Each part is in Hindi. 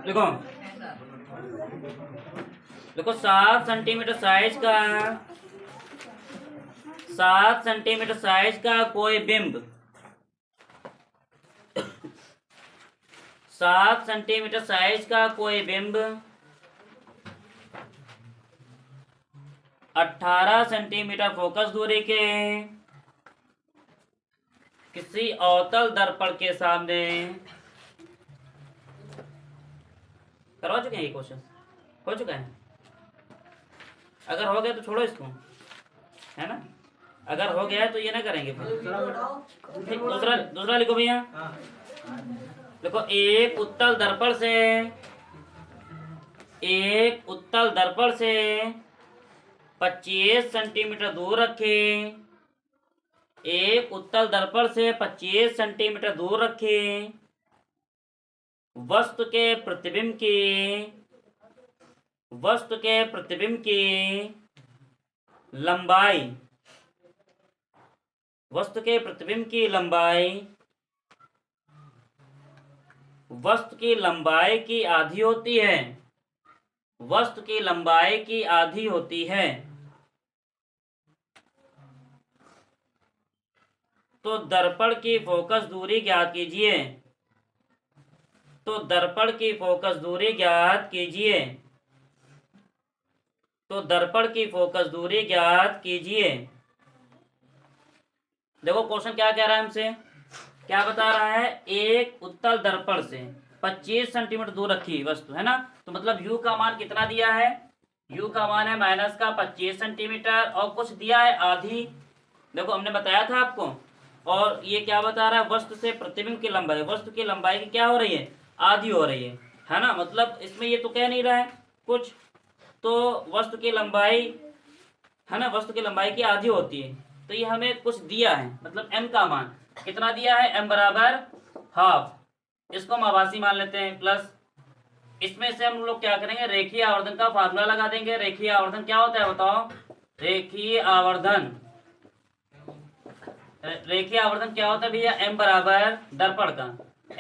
देखो देखो 7 सेंटीमीटर साइज का कोई बिंब 7 सेंटीमीटर साइज का कोई बिंब 18 सेंटीमीटर फोकस दूरी के किसी अवतल दर्पण के सामने, करवा चुके हैं ये क्वेश्चन, हो चुका है। अगर हो गया तो छोड़ो इसको, है ना। अगर हो गया है तो ये ना करेंगे फिर। दूसरा लिखो भैया। देखो एक उत्तल दर्पण से 25 सेंटीमीटर दूर रखे। एक उत्तल दर्पण से 25 सेंटीमीटर दूर रखे वस्तु के प्रतिबिंब की लंबाई, वस्तु की लंबाई की आधी होती है। वस्तु की लंबाई की आधी होती है। तो दर्पण की फोकस दूरी ज्ञात कीजिए। तो दर्पण की फोकस दूरी ज्ञात कीजिए। देखो क्वेश्चन क्या कह रहा है हमसे, क्या बता रहा है, एक उत्तल दर्पण से 25 सेंटीमीटर दूर रखी वस्तु, है ना। तो मतलब u का मान कितना दिया है, u का मान है माइनस का 25 सेंटीमीटर और कुछ दिया है आधी। देखो हमने बताया था आपको। और ये क्या बता रहा है, वस्तु से प्रतिबिंब की लंबाई, वस्तु की लंबाई की क्या हो रही है, आधी हो रही है ना। मतलब इसमें ये तो कह नहीं रहा है कुछ, तो वस्तु की लंबाई, है ना, वस्तु की लंबाई की आधी होती है। तो ये हमें कुछ दिया है, मतलब m का मान कितना दिया है, m बराबर हाफ। इसको हम आभासी मान लेते हैं प्लस, इसमें से हम लोग क्या करेंगे, रेखीय आवर्धन का फार्मूला लगा देंगे। रेखीय आवर्धन क्या होता है बताओ, रेखीय आवर्धन क्या होता है भैया, m बराबर दर्पण का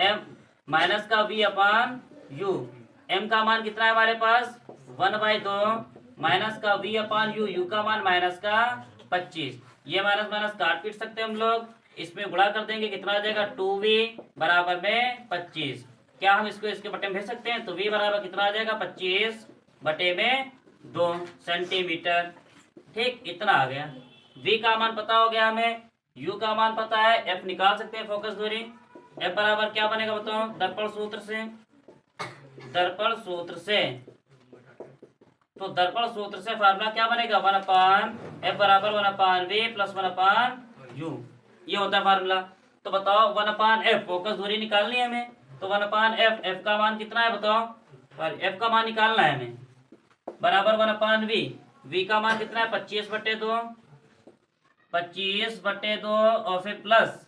m माइनस का v अपान u। m का मान कितना है हमारे पास 1/2 माइनस का v अपान u का मान माइनस का 25। ये माइनस माइनस काट पीट सकते हैं हम लोग, इसमें गुणा कर देंगे, कितना आ जाएगा 2v बराबर में 25। क्या हम इसको इसके बटे में भेज सकते हैं, तो v बराबर कितना आ जाएगा 25 बटे में 2 सेंटीमीटर। ठीक, इतना आ गया। v का मान पता हो गया हमें, u का मान पता है, f निकाल सकते हैं फोकस दूरी। f बराबर क्या बनेगा बताओ, दर्पण सूत्र से तो दर्पण सूत्र से फार्मूला क्या बनेगा, 1/f बराबर 1/v प्लस 1/u, ये होता है फार्मूला। तो बताओ 1/f फोकस दूरी निकालनी है हमें, तो 1/f, f का मान कितना है बताओ, f का मान निकालना है हमें, बराबर 1/v, v का मान कितना है 25/2 और फिर प्लस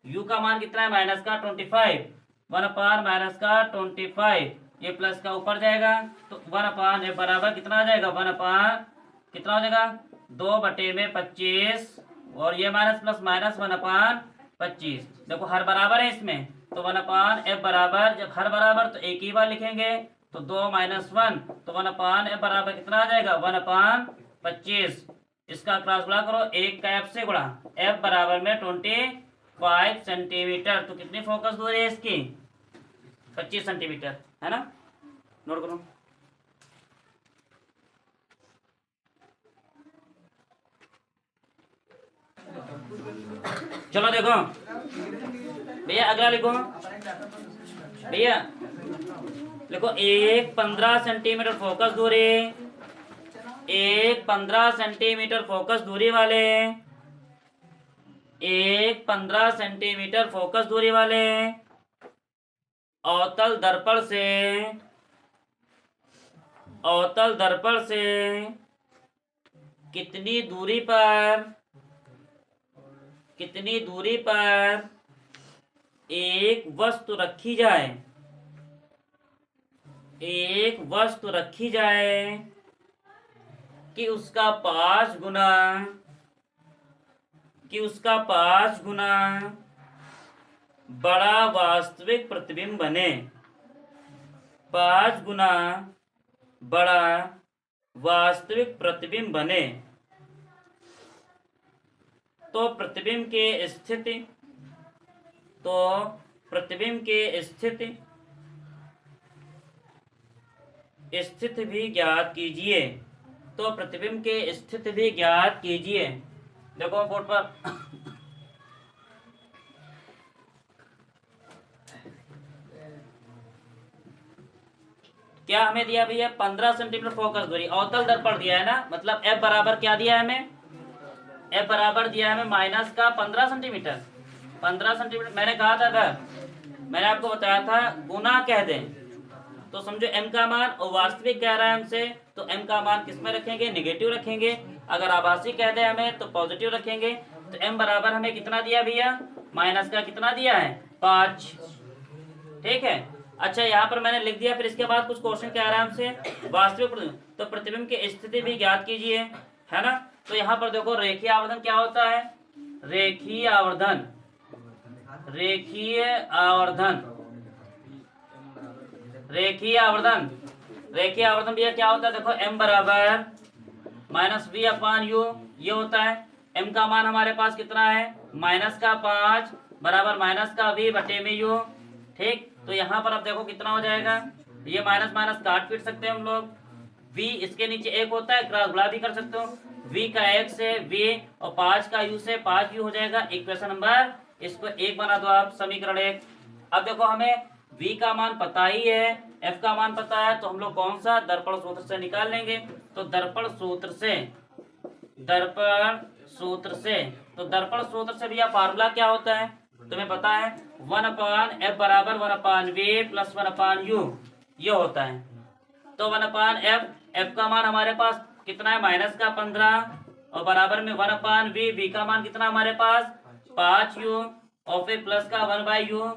u का मान कितना है माइनस का 25, 1/-25, ये प्लस का ऊपर जाएगा तो 1/f बराबर कितना आ जाएगा, कितना हो जाएगा 2/25 और ये माइनस प्लस माइनस 1/25। देखो हर बराबर है इसमें, तो 1/f बराबर, जब हर बराबर तो एक ही बार लिखेंगे, तो 2 - 1 तो 1/f बराबर कितना आ जाएगा 1/25। इसका क्रॉस गुणा करो, एक का f से गुणा, f बराबर में 25 सेंटीमीटर। तो कितनी फोकस दूरी है इसकी 25 सेंटीमीटर, है ना। नोट करो। चलो देखो भैया, अगला लिखो भैया, देखो एक 15 सेंटीमीटर फोकस दूरी, एक 15 सेंटीमीटर फोकस दूरी वाले, एक 15 सेंटीमीटर फोकस दूरी वाले अवतल दर्पण से कितनी दूरी पर एक वस्तु रखी जाए कि उसका 5 गुना बड़ा वास्तविक प्रतिबिंब बने, 5 गुना बड़ा वास्तविक प्रतिबिंब बने, तो प्रतिबिंब के स्थिति स्थिति भी ज्ञात कीजिए। तो प्रतिबिंब के स्थिति भी ज्ञात कीजिए। देखो बोर्ड पर क्या हमें दिया भैया, 15 सेंटीमीटर फोकस दूरी, अवतल दर्पण दिया है ना, मतलब एफ बराबर क्या दिया है हमें, एफ बराबर दिया है हमें माइनस का 15 सेंटीमीटर। 15 सेंटीमीटर मैंने कहा था अगर मैंने आपको बताया था गुना कह दें तो समझो एम का मान, और वास्तविक कह रहा है हमसे तो एम का मान किस में रखेंगे, नेगेटिव रखेंगे। अगर आभासी कह दे हमें तो पॉजिटिव रखेंगे। तो एम बराबर हमें कितना दिया भैया, माइनस का कितना दिया है, 5। ठीक है, अच्छा यहाँ पर मैंने लिख दिया। फिर इसके बाद कुछ क्वेश्चन क्या आ रहा है हमसे, वास्तविक तो प्रतिबिंब की स्थिति भी ज्ञात कीजिए, है ना। तो यहाँ पर देखो रेखीय आवर्धन क्या होता है, रेखीय आवर्धन भैया क्या होता है, देखो m बराबर माइनस वी अपॉन यू, ये होता है। m का मान हमारे पास कितना है, माइनस का 5 बराबर माइनस का v बटे में यू। ठीक, तो यहाँ पर अब देखो कितना हो जाएगा, ये माइनस माइनस काट पीट सकते हैं हम लोग। v इसके नीचे एक होता है, क्रॉस गुणा भी कर सकते हो। v का x से v और 5 का u से 5u हो जाएगा। इक्वेशन नंबर, इसको 1 बना दो आप, समीकरण 1। अब देखो हमें v का मान पता ही है, f का मान पता है, तो हम लोग कौन सा दर्पण सूत्र से निकाल लेंगे। तो दर्पण सूत्र से भैया फार्मूला क्या होता है तुम्हें पता है, 1/f बराबर 1/v प्लस 1/u, ये होता है। तो 1/f, f का मान हमारे पास कितना है, माइनस का 15, और बराबर में 1/v, v का मान कितना हमारे पास 5u, और फिर प्लस का 1/u।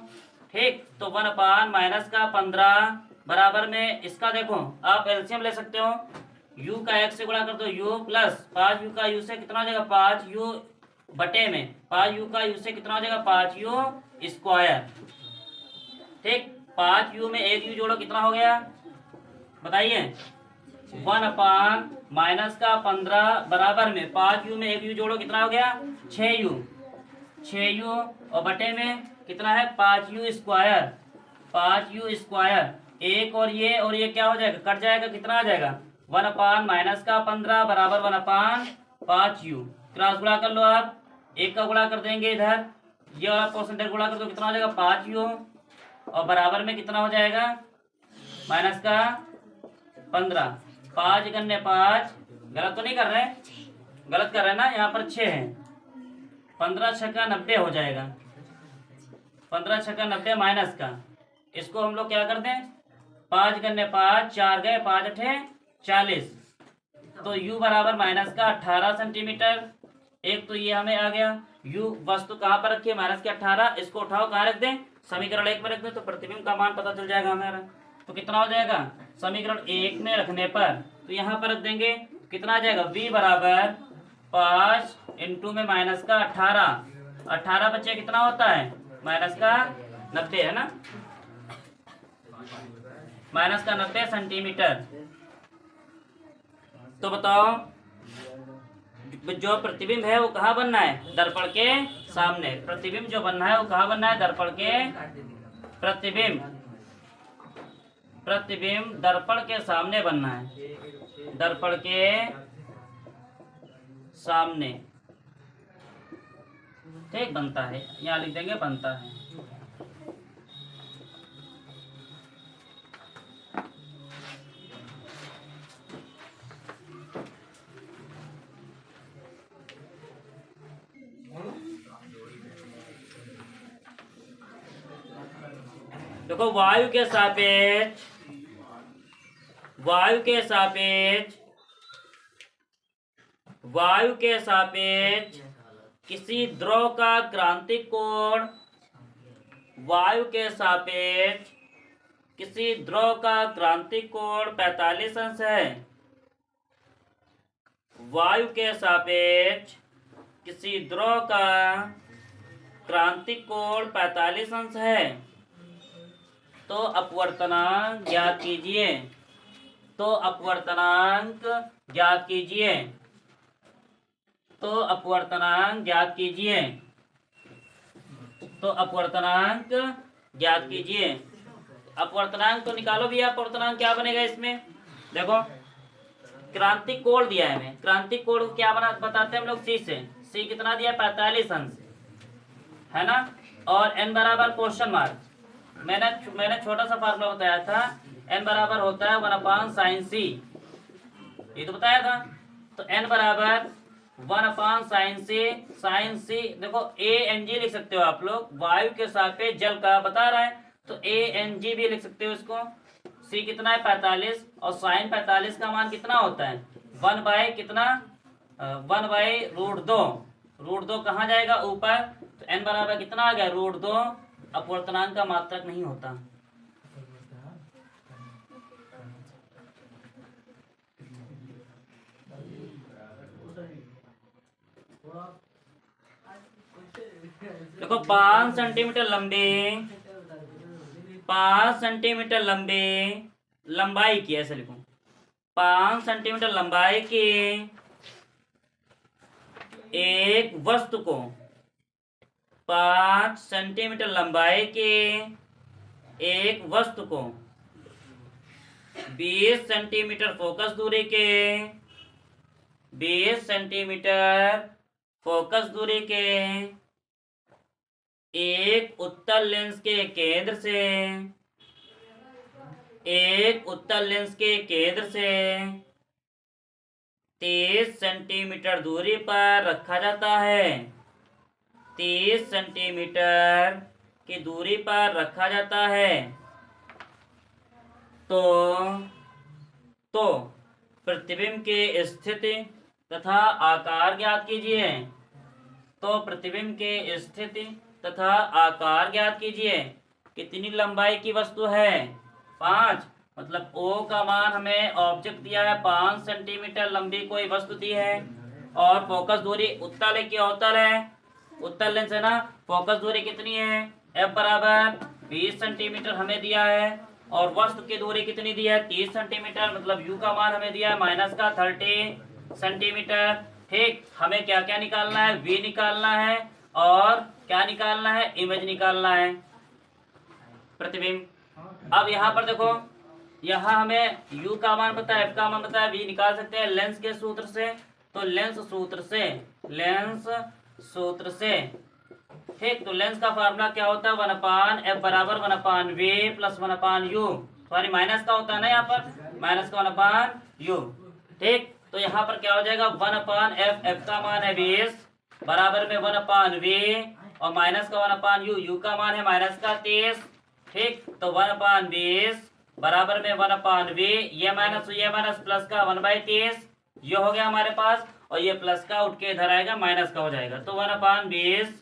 ठीक, तो 1/ माइनस का 15 बराबर में इसका देखो आप एलसीएम ले सकते हो, u का x से गुणा कर दो u प्लस 5u का u से कितना हो जाएगा 5u बटे में 5u का u से कितना हो जाएगा 5u स्क्वायर। ठीक, 5u में एक u जोड़ो कितना हो गया बताइए, 1/ माइनस का 15 बराबर में 5u में एक u जोड़ो कितना हो गया 6u और बटे में कितना है 5u स्क्वायर। एक और ये क्या हो जाएगा, कट जाएगा, कितना आ जाएगा 1/ माइनस का 15 बराबर 1/5u। क्रॉस गुणा कर लो आप, एक का गुणा कर देंगे इधर, ये वाला परसेंटेज गुणा कर दो कितना हो जाएगा 5u, और बराबर में कितना हो जाएगा माइनस का 15। 5 गन्ने 5, गलत तो नहीं कर रहे, गलत कर रहे हैं ना, यहाँ पर 6 है, 15 छक्का 90 हो जाएगा, 15 छक्का 90 माइनस का, इसको हम लोग क्या कर दें 5 गन्ने 5, 4 गए 5 अठे 40, तो u बराबर माइनस का 18 सेंटीमीटर। एक तो ये हमें आ गया, u वस्तु कहाँ पर रखी है माइनस के 18, इसको उठाओ कहाँ रख दें समीकरण 1 में रख दें, तो प्रतिबिंब का मान पता चल जाएगा हमारा। तो कितना हो जाएगा समीकरण 1 में रखने पर, तो यहाँ पर रख देंगे कितना आ जाएगा v बराबर 5 इंटू में माइनस का 18 बच्चे कितना होता है माइनस का 90, है ना, माइनस का 90 सेंटीमीटर। तो बताओ जो प्रतिबिंब है वो कहाँ बनना है, दर्पण के सामने। प्रतिबिंब जो बनना है वो कहाँ बनना है, दर्पण के, प्रतिबिंब दर्पण के सामने बनना है, दर्पण के सामने। ठीक, बनता है, यहाँ लिख देंगे बनता है। देखो वायु के सापेक्ष किसी द्रव का क्रांतिक कोण, वायु के सापेक्ष किसी द्रव का क्रांतिक कोण 45 अंश है। वायु के सापेक्ष किसी द्रव का क्रांतिक कोण 45 अंश है तो अपवर्तनांक ज्ञात कीजिए। तो अपवर्तनांक ज्ञात कीजिए। तो अपवर्तनांक ज्ञात कीजिए। तो अपवर्तनांक ज्ञात कीजिए। अपवर्तनांक तो निकालो भी। अपवर्तनांक क्या बनेगा इसमें? देखो क्रांतिक कोण दिया है हमें। क्रांतिक कोण को क्या बना बताते हैं हम लोग? सी से। सी कितना दिया? 45 अंश, है ना। और एन बराबर क्वेश्चन मार्क। मैंने छोटा सा फार्मूला बताया था। एन बराबर होता है 1/sin सी, ये तो बताया था। तो एन बराबर 1/sin सी। साइन सी देखो ए एन जी लिख सकते हो आप लोग, वायु के सापेक्ष जल का बता रहा है तो ए एन जी भी लिख सकते हो इसको। सी कितना है? 45। और साइन 45 का मान कितना होता है? 1 बाय कितना? 1/√2। √2 कहाँ जाएगा? ऊपर। तो एन बराबर कितना आ गया? √2। अपवर्तनांक का मात्रक नहीं होता। देखो 5 सेंटीमीटर लंबे, 5 सेंटीमीटर लंबे लंबाई की, ऐसे लिखूं, 5 सेंटीमीटर लंबाई की एक वस्तु को, 5 सेंटीमीटर लंबाई की एक वस्तु को 20 सेंटीमीटर फोकस दूरी के, 20 सेंटीमीटर फोकस दूरी के एक उत्तल लेंस के केंद्र से, एक उत्तल लेंस के केंद्र से 30 सेंटीमीटर दूरी पर रखा जाता है। 30 सेंटीमीटर की दूरी पर रखा जाता है। तो प्रतिबिंब की स्थिति तथा आकार ज्ञात कीजिए। तो प्रतिबिंब के स्थिति तथा आकार ज्ञात कीजिए। कितनी लंबाई की वस्तु है? 5। मतलब ओ का मान हमें ऑब्जेक्ट दिया है 5 सेंटीमीटर लंबी कोई वस्तु दी है। और फोकस दूरी उत्तल है कि अवतल है? उत्तल लेंस है ना। फोकस दूरी कितनी है? एफ बराबर 20 सेंटीमीटर हमें दिया है। और वस्तु की दूरी कितनी दी है? 30 सेंटीमीटर। मतलब यू का मान हमें दिया है माइनस का 30 सेंटीमीटर। ठीक, हमें क्या क्या निकालना है? वी निकालना है और क्या निकालना है? इमेज निकालना है, प्रतिबिंब। अब यहाँ पर देखो, यहाँ हमें u का मान पता है, f का मान पता है, v निकाल सकते हैं लेंस के सूत्र से। तो लेंस सूत्र से ठीक। तो लेंस का फार्मूला क्या होता है? 1/f बराबर 1/v plus 1/u। Sorry minus का होता है ना, यहाँ पर माइनस का 1/u। ठीक, तो यहाँ पर क्या हो जाएगा? 1/f, f का मान है 20 बराबर में 1/v और माइनस का 1/u, u का मान है माइनस का 30। ठीक, तो 1/20 बराबर में 1/v, ये माइनस प्लस का 1/30, ये हो गया हमारे पास। और ये प्लस का उठ के इधर आएगा, माइनस का हो जाएगा। तो 1/20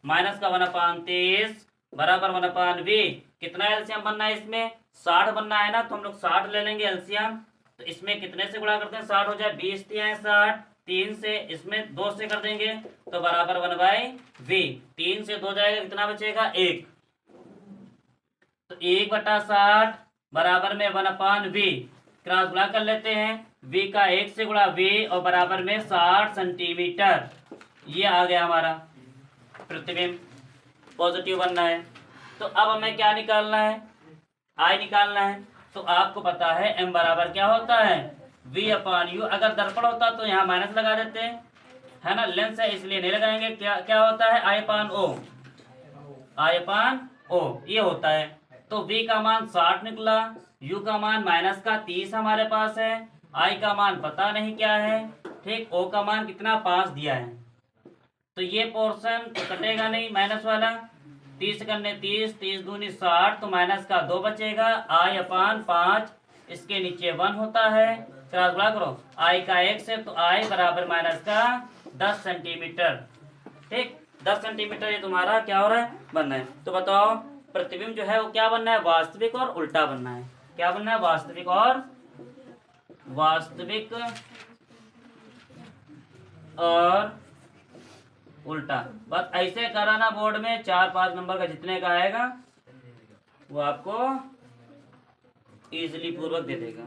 माइनस का 1/30 बराबर 1/v। कितना एलसीएम बनना है इसमें? 60 बनना है ना। तो हम लोग 60 ले लेंगे एलसीएम। तो इसमें कितने से गुणा करते हैं? 60 हो जाए 20 है 60, 3 से, इसमें 2 से कर देंगे तो बराबर 1/v। 3 से 2 जाएगा, कितना बचेगा? 1। तो 1/60 बराबर में 1/v। क्रॉस गुणा कर लेते हैं। v का 1 से गुणा v और बराबर में 60 सेंटीमीटर। ये आ गया हमारा प्रतिबिंब। पॉजिटिव बनना है। तो अब हमें क्या निकालना है? I निकालना है। तो आपको पता है m बराबर क्या होता है? v/u। अगर दर्पण होता तो यहाँ माइनस लगा देते हैं, है ना। लेंस है इसलिए नहीं लगाएंगे। क्या होता है? I/O, I/O ये होता है। तो v का मान 60 निकला, u का मान माइनस का 30 हमारे पास है, I का मान पता नहीं क्या है। ठीक, O का मान कितना? 5 दिया है। तो ये पोर्शन तो कटेगा नहीं, माइनस वाला। 30 करने 30, 30 दूनी 60, तो माइनस का 2 बचेगा। I/5 इसके नीचे 1 होता है। क्रॉस गुणा करो I का 1 से, तो I बराबर माइनस का 10 सेंटीमीटर। ठीक, 10 सेंटीमीटर ये तुम्हारा क्या हो रहा है? बनना है। तो बताओ प्रतिबिंब जो है वो क्या बनना है? वास्तविक और उल्टा बनना है। क्या बनना है? वास्तविक और उल्टा। बस ऐसे कराना बोर्ड में, 4-5 नंबर का जितने का आएगा वो आपको इजीली पूर्वक दे देगा।